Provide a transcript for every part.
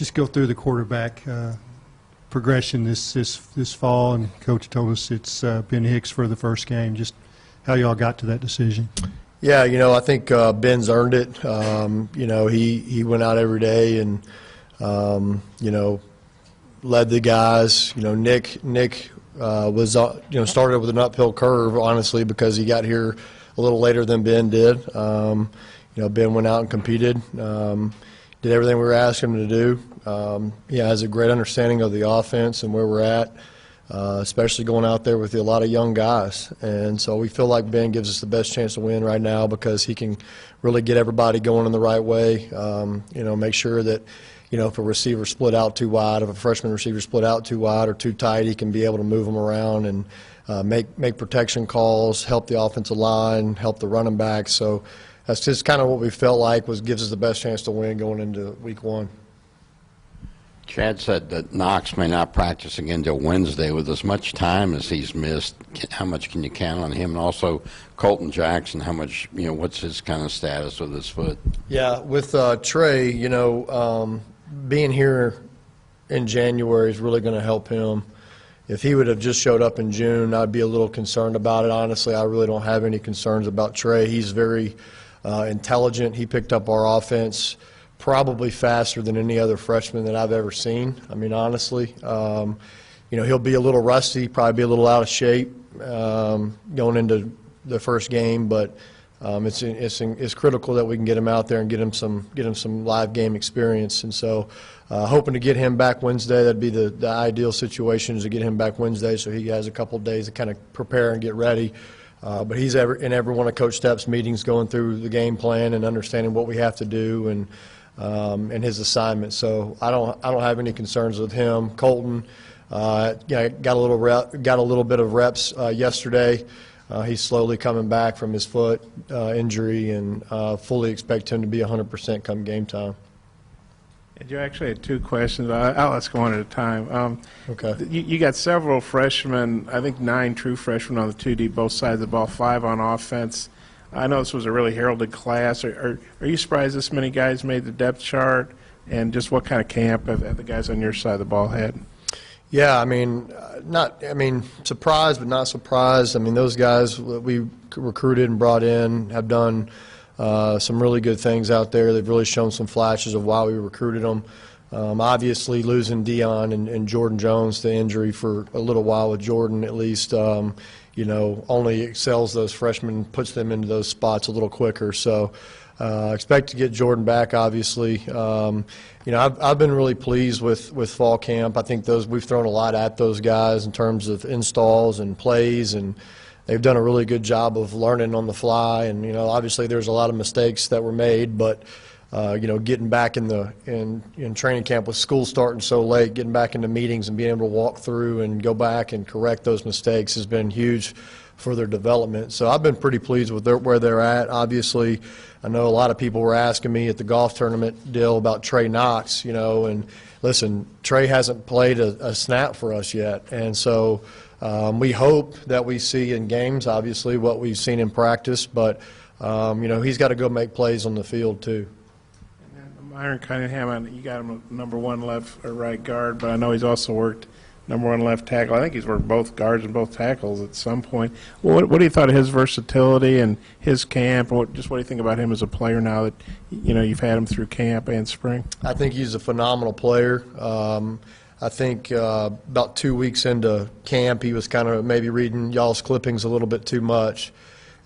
just go through the quarterback progression this fall, and Coach told us it's been Hicks for the first game. Just how y'all got to that decision? Yeah, I think Ben's earned it. He went out every day and led the guys. Nick was started with an uphill curve, honestly, because he got here a little later than Ben did. Ben went out and competed. Did everything we were asking him to do. He has a great understanding of the offense and where we're at, especially going out there with a lot of young guys. And so we feel like Ben gives us the best chance to win right now because he can really get everybody going in the right way. Make sure that, if a receiver split out too wide, if a freshman receiver split out too wide or too tight, he can be able to move them around and make protection calls, help the offensive line, help the running back. So that's just kind of what we felt like gives us the best chance to win going into week 1. Chad said that Knox may not practice again until Wednesday. With as much time as he's missed, how much can you count on him? And also Colton Jackson, how much, what's his kind of status with his foot? Yeah, with Trey, being here in January is really going to help him. If he would have just showed up in June, I'd be a little concerned about it. Honestly, I really don't have any concerns about Trey. He's very intelligent. He picked up our offense probably faster than any other freshman that I've ever seen. I mean, honestly, he'll be a little rusty, probably be a little out of shape going into the first game, but it's critical that we can get him out there and get him some live game experience. And so, hoping to get him back Wednesday. That'd be the ideal situation, is to get him back Wednesday so he has a couple of days to kind of prepare and get ready. But he's in every one of Coach Stepp's meetings, going through the game plan and understanding what we have to do and his assignment. So I don't have any concerns with him. Colton, got a little bit of reps yesterday. He's slowly coming back from his foot injury, and fully expect him to be 100% come game time. You actually had 2 questions. I'll ask one at a time. Okay. You got several freshmen, I think 9 true freshmen on the 2D, both sides of the ball, 5 on offense. I know this was a really heralded class. Are you surprised this many guys made the depth chart? And just what kind of camp have the guys on your side of the ball had? Yeah, surprised but not surprised. Those guys that we recruited and brought in have done some really good things out there. They've really shown some flashes of why we recruited them. Obviously, losing Dion and Jordan Jones to injury for a little while with Jordan, at least, only excels those freshmen, puts them into those spots a little quicker. So expect to get Jordan back, obviously. I've been really pleased with fall camp. I think we've thrown a lot at those guys in terms of installs and plays, and they've done a really good job of learning on the fly. And obviously there's a lot of mistakes that were made, but getting back in training camp with school starting so late, getting back into meetings and being able to walk through and go back and correct those mistakes has been huge for their development. So I've been pretty pleased with where they're at. Obviously, I know a lot of people were asking me at the golf tournament deal about Trey Knox, and listen, Trey hasn't played a snap for us yet. And so we hope that we see in games, obviously, what we've seen in practice, but he's got to go make plays on the field too. Myron Cunningham, you got him a number 1 left or right guard, but I know he's also worked number 1 left tackle. I think he's worked both guards and both tackles at some point. What do you thought of his versatility and his camp? What do you think about him as a player now that you've had him through camp and spring? I think he's a phenomenal player. I think about 2 weeks into camp, he was kind of maybe reading y'all's clippings a little bit too much,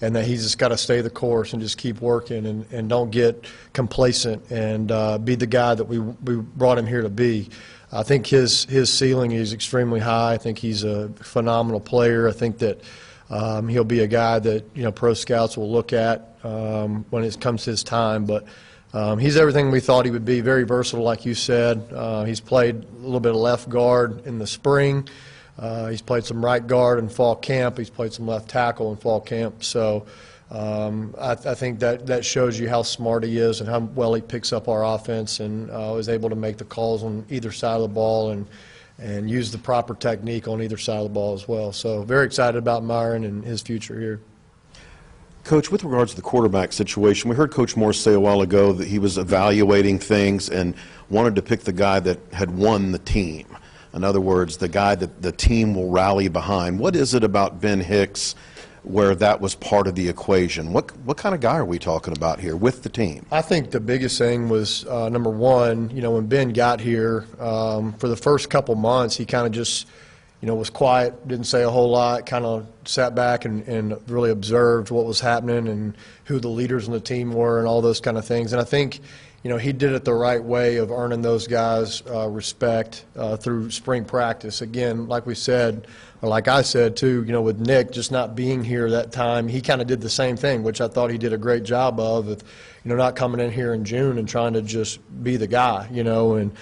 and that he's just got to stay the course and just keep working and don't get complacent and be the guy that we brought him here to be. I think his ceiling is extremely high. I think he's a phenomenal player. I think that he'll be a guy that pro scouts will look at when it comes to his time. But he's everything we thought he would be. Very versatile, like you said. He's played a little bit of left guard in the spring. He's played some right guard in fall camp. He's played some left tackle in fall camp. So I think that shows you how smart he is and how well he picks up our offense and is able to make the calls on either side of the ball and use the proper technique on either side of the ball as well. So very excited about Myron and his future here. Coach, with regards to the quarterback situation, we heard Coach Morse say a while ago that he was evaluating things and wanted to pick the guy that had won the team. In other words, the guy that the team will rally behind. What is it about Ben Hicks where that was part of the equation? What kind of guy are we talking about here with the team? I think the biggest thing was, number one, when Ben got here, for the first couple months, he kind of just, was quiet, didn't say a whole lot, kind of sat back and really observed what was happening and who the leaders on the team were and all those kind of things. And I think, he did it the right way of earning those guys respect through spring practice. Again, like we said, or like I said too, with Nick just not being here that time, he kind of did the same thing, which I thought he did a great job of, not coming in here in June and trying to just be the guy, and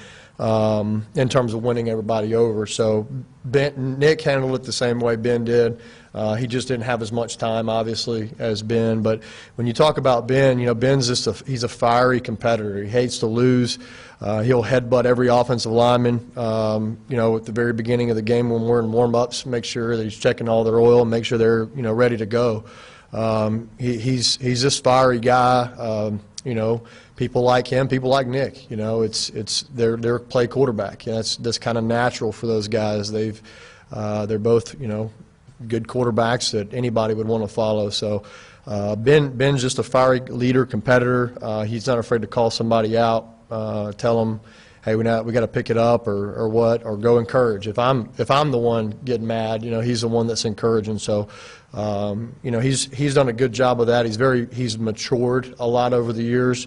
in terms of winning everybody over. So Nick handled it the same way Ben did. He just didn't have as much time, obviously, as Ben. But when you talk about Ben, Ben's he's a fiery competitor. He hates to lose. He'll headbutt every offensive lineman, at the very beginning of the game when we're in warm-ups, make sure that he's checking all their oil and make sure they're, ready to go. He's this fiery guy. People like him, people like Nick. They're play quarterback. That's kind of natural for those guys. They're both good quarterbacks that anybody would want to follow. So Ben's just a fiery leader, competitor. He's not afraid to call somebody out, tell them, hey, we got to pick it up or go encourage. If I'm the one getting mad, he's the one that's encouraging. So he's done a good job of that. He's matured a lot over the years.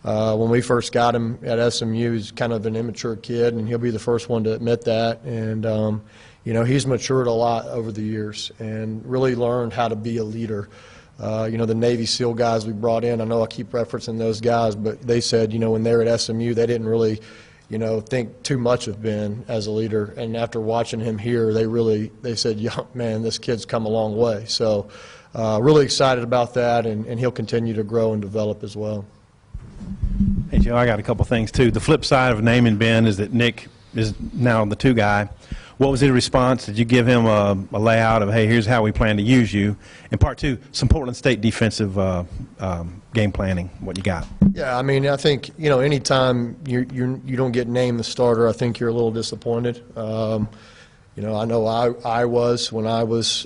When we first got him at SMU, he's kind of an immature kid, and he'll be the first one to admit that. And he's matured a lot over the years and really learned how to be a leader. The Navy SEAL guys we brought in, I know I keep referencing those guys, but they said, when they were at SMU, they didn't really, think too much of Ben as a leader. And after watching him here, they said, yeah, man, this kid's come a long way. So really excited about that, and he'll continue to grow and develop as well. Hey, Joe, I got a couple things, too. The flip side of naming Ben is that Nick is now the two guy. What was his response? Did you give him a layout of, hey, here's how we plan to use you? And part two, some Portland State defensive game planning, what you got? Yeah, I think, anytime you don't get named the starter, I think you're a little disappointed. I know I was when I was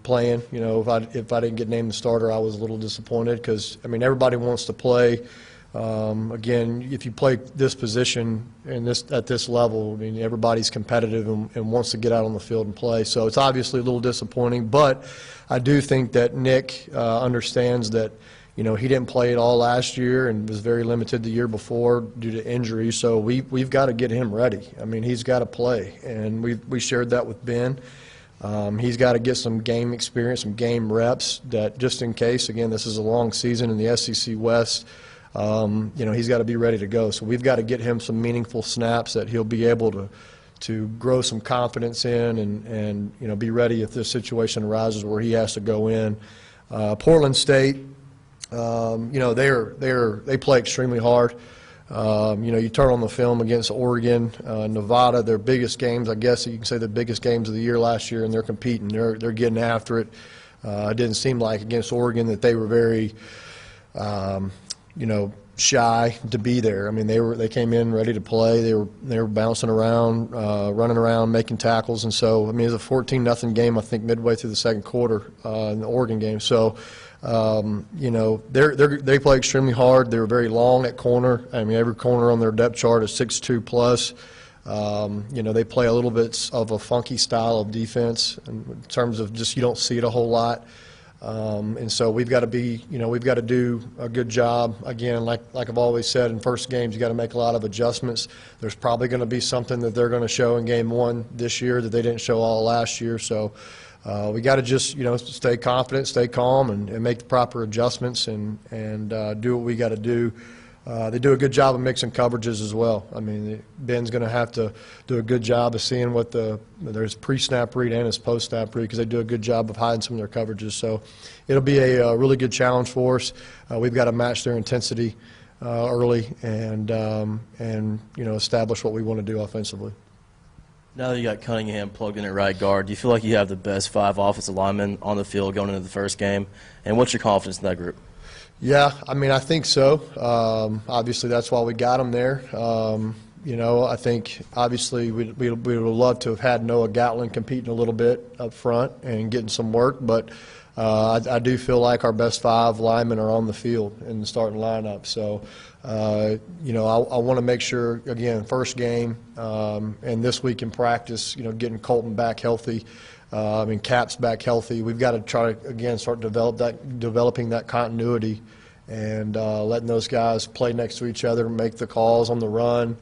playing. If I didn't get named the starter, I was a little disappointed because, everybody wants to play. Again, if you play this position at this level, everybody's competitive and wants to get out on the field and play. So it's obviously a little disappointing, but I do think that Nick understands that, he didn't play at all last year and was very limited the year before due to injury. So we've got to get him ready. He's got to play, and we shared that with Ben. He's got to get some game experience, some game reps that just in case, again, this is a long season in the SEC West. He's got to be ready to go. So we've got to get him some meaningful snaps that he'll be able to grow some confidence in and be ready if this situation arises where he has to go in. Portland State, they play extremely hard. You turn on the film against Oregon, Nevada, their biggest games, I guess you can say the biggest games of the year last year, and they're competing. They're getting after it. It didn't seem like against Oregon that they were very shy to be there. They came in ready to play. They were bouncing around, running around, making tackles, and so it was a 14-0 game. I think midway through the second quarter in the Oregon game. So they play extremely hard. They're very long at corner. Every corner on their depth chart is 6'2" plus. They play a little bit of a funky style of defense in terms of just you don't see it a whole lot. And so we've got to do a good job. Again, like I've always said, in first games, you got to make a lot of adjustments. There's probably going to be something that they're going to show in game one this year that they didn't show all last year. So we got to just, stay confident, stay calm, and make the proper adjustments and do what we got to do. They do a good job of mixing coverages as well. Ben's going to have to do a good job of seeing what there's pre-snap read and his post-snap read because they do a good job of hiding some of their coverages. So it'll be a really good challenge for us. We've got to match their intensity early and establish what we want to do offensively. Now that you got Cunningham plugged in at right guard, do you feel like you have the best 5 offensive linemen on the field going into the first game? And what's your confidence in that group? Yeah, I mean, I think so. Obviously, that's why we got him there. I think obviously we would have loved to have had Noah Gatlin competing a little bit up front and getting some work, but I do feel like our best 5 linemen are on the field in the starting lineup. So, I want to make sure, again, first game and this week in practice, getting Colton back healthy. Cap's back healthy. We've got to try to, again, start developing that continuity and letting those guys play next to each other, make the calls on the run.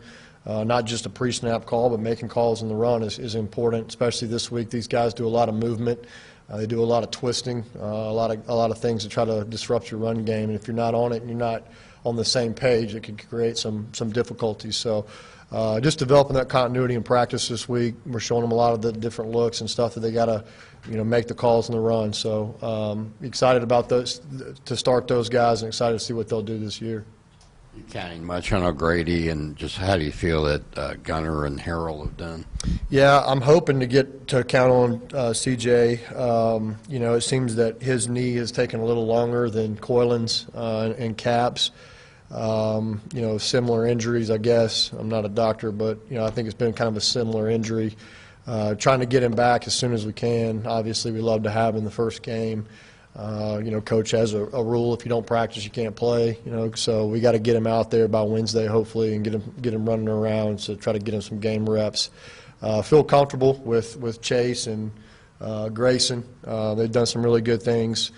Not just a pre-snap call, but making calls on the run is important, especially this week. These guys do a lot of movement. They do a lot of twisting, a lot of things to try to disrupt your run game. And if you're not on it and you're not on the same page, it can create some difficulties. So just developing that continuity in practice this week. We're showing them a lot of the different looks and stuff that they got to, make the calls on the run. So excited about those to start those guys and excited to see what they'll do this year. You counting much on O'Grady, and just how do you feel that Gunner and Harrell have done? Yeah, I'm hoping to get to count on CJ. It seems that his knee has taken a little longer than Coylan's and Cap's. Similar injuries, I guess. I'm not a doctor, but I think it's been kind of a similar injury. Trying to get him back as soon as we can. Obviously, we love to have him in the first game. Coach has a rule: if you don't practice, you can't play. So we got to get him out there by Wednesday, hopefully, and get him running around. So try to get him some game reps. Feel comfortable with Chase and Grayson. They've done some really good things.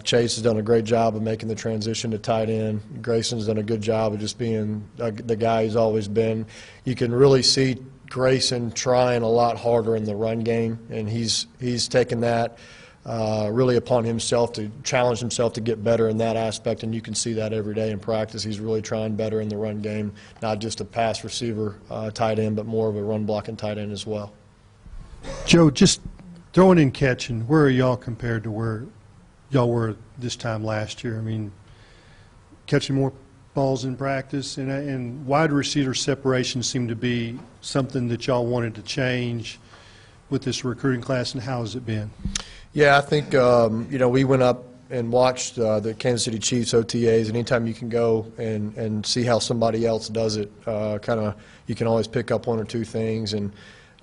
Chase has done a great job of making the transition to tight end. Grayson's done a good job of just being the guy he's always been. You can really see Grayson trying a lot harder in the run game, and he's taken that really upon himself to challenge himself to get better in that aspect, and you can see that every day in practice. He's really trying better in the run game, not just a pass receiver tight end, but more of a run blocking tight end as well. Joe, just throwing and catching, where are y'all compared to where y'all were this time last year? I mean, catching more balls in practice, and wide receiver separation seemed to be something that y'all wanted to change with this recruiting class, and how has it been? Yeah, I think, we went up and watched the Kansas City Chiefs OTAs. Anytime you can go and see how somebody else does it, you can always pick up one or two things. And,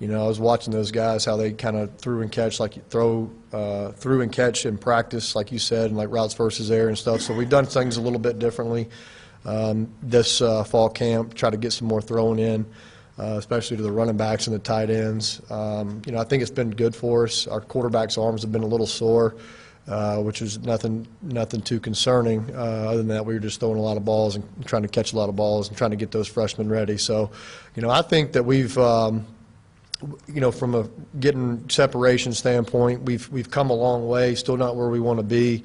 I was watching those guys, how they kind of threw and catch in practice, like you said, and like routes versus air and stuff. So we've done things a little bit differently this fall camp, try to get some more throwing in. Especially to the running backs and the tight ends. I think it's been good for us. Our quarterbacks' arms have been a little sore, which is nothing too concerning. Other than that, we were just throwing a lot of balls and trying to catch a lot of balls and trying to get those freshmen ready. So, I think that we've, from a getting separation standpoint, we've come a long way. Still not where we want to be.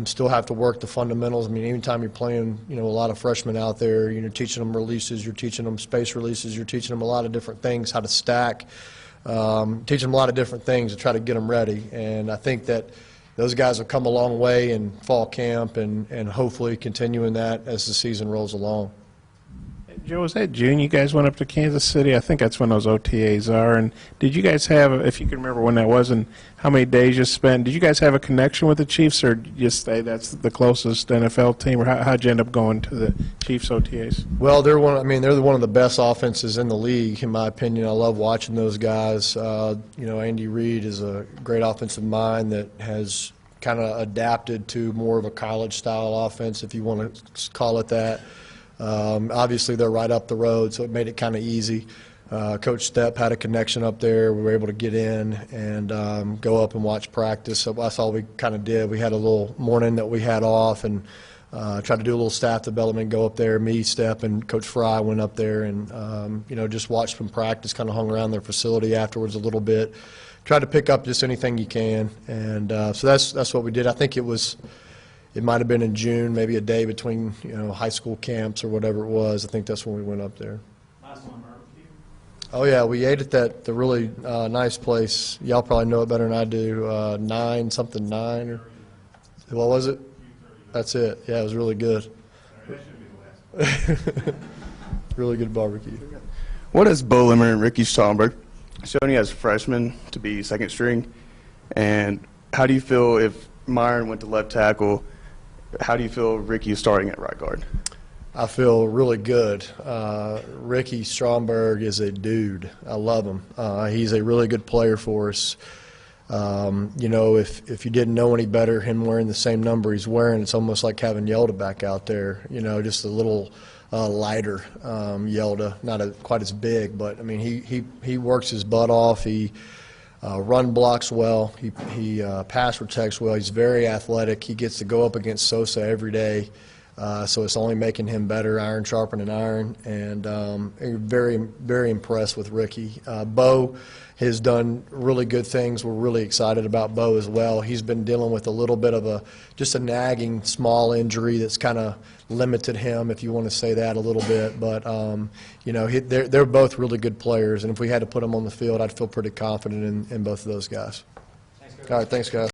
Still have to work the fundamentals. I mean, anytime you're playing, a lot of freshmen out there, you're teaching them releases, you're teaching them space releases, you're teaching them a lot of different things, how to stack, teaching them a lot of different things to try to get them ready. And I think that those guys have come a long way in fall camp and hopefully continuing that as the season rolls along. Joe, was that June you guys went up to Kansas City? I think that's when those OTAs are. And did you guys have, if you can remember when that was and how many days you spent, did you guys have a connection with the Chiefs, or did you just say that's the closest NFL team, or how'd you end up going to the Chiefs OTAs? Well, they're one of the best offenses in the league, in my opinion. I love watching those guys. Andy Reid is a great offensive mind that has kind of adapted to more of a college-style offense, if you want to call it that. Obviously, they're right up the road, so it made it kind of easy. Coach Stepp had a connection up there. We were able to get in and go up and watch practice. So that's all we kind of did. We had a little morning that we had off and tried to do a little staff development, go up there. Me, Stepp, and Coach Fry went up there and, just watched them practice, kind of hung around their facility afterwards a little bit. Tried to pick up just anything you can. And so that's what we did. I think it might have been in June, maybe a day between, high school camps or whatever it was. I think that's when we went up there. Last one, barbecue. Oh, yeah, we ate at the really nice place. Y'all probably know it better than I do. 9 or what was it? That's it. Yeah, it was really good. Really good barbecue. What has Bo Limmer and Ricky Stromberg shown you as freshmen to be second string? And how do you feel if Myron went to left tackle? How do you feel Ricky is starting at right guard? I feel really good. Ricky Stromberg is a dude. I love him. He's a really good player for us. You know, if you didn't know any better, him wearing the same number he's wearing, it's almost like having Yelda back out there. You know, just a little lighter Yelda, not quite as big, but I mean, he works his butt off. He run blocks well. He pass protects well. He's very athletic. He gets to go up against Sosa every day. So it's only making him better, iron sharpening iron, and very, very impressed with Ricky. Bo has done really good things. We're really excited about Bo as well. He's been dealing with a little bit of just a nagging small injury that's kind of limited him, if you want to say that a little bit. But, you know, they're both really good players, and if we had to put them on the field, I'd feel pretty confident in both of those guys. All right, thanks, guys.